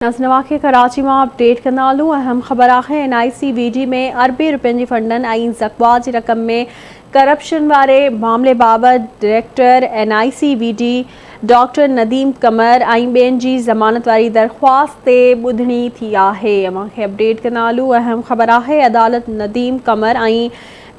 नज़नवा के कराची में अपडेट कंदालू अहम ख़बर आहे। NICVD में अरबे रुपयनि जी फंडन ऐं ज़क़्वा जी रक़म में करप्शन वारे मामले बाबति डायरेक्टर NICVD डॉक्टर नदीम कमर ऐं ॿियनि जी ज़मानत वारी दरख़्वास्त ते ॿुधणी थी आहे। अव्हांखे अपडेट कंदालू अहम ख़बर आहे। अदालत नदीम कमर ऐं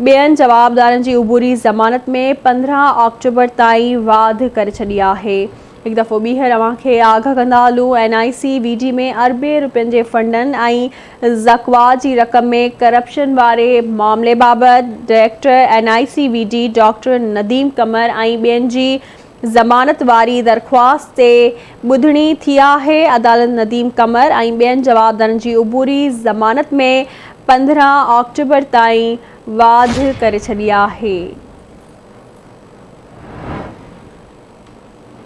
ॿियनि जवाबदारनि जी उबूरी ज़मानत में 15 अक्टूबर ताईं वाध करे छॾी आहे। एक दफ़ो ॿीहर अव्हांखे आगाह कंदालू NICVD में अरबे रुपयनि जे फंडनि ऐं ज़क़्वा जी रक़म में करप्शन वारे मामले बाबति डायरेक्टर NICVD डॉक्टर नदीम कमर ऐं ॿियनि जी ज़मानत वारी दरख़्वास्त ते ॿुधणी थी आहे। अदालत नदीम कमर ऐं ॿियनि जवाबदारनि जी उबूरी ज़मानत में 15 अक्टूबर ताईं वाध करे छॾी आहे।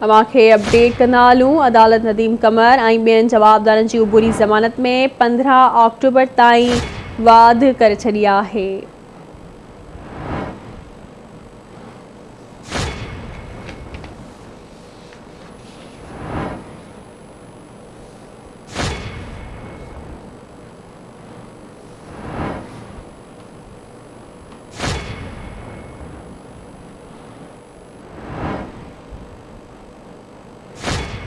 अव्हांखे अपडेट कंदालू अदालत नदीम कमर ऐं ॿियनि जवाबदारनि जी उबूरी ज़मानत में 15 अक्टूबर ताईं वाध करे छॾी आहे।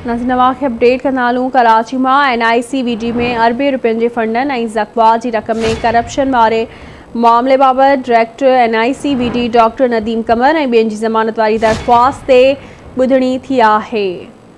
नज़नवा के अपडेट कंदालू कराची में NICVD में अरबे रुपयनि जे फंडनि ऐं ज़क़्वा जी रक़म में करप्शन वारे मामले बाबति डायरेक्टर NICVD डॉक्टर नदीम कमर ऐं ॿियनि जी ज़मानत वारी दरख़्वास्त ते ॿुधणी थी आहे।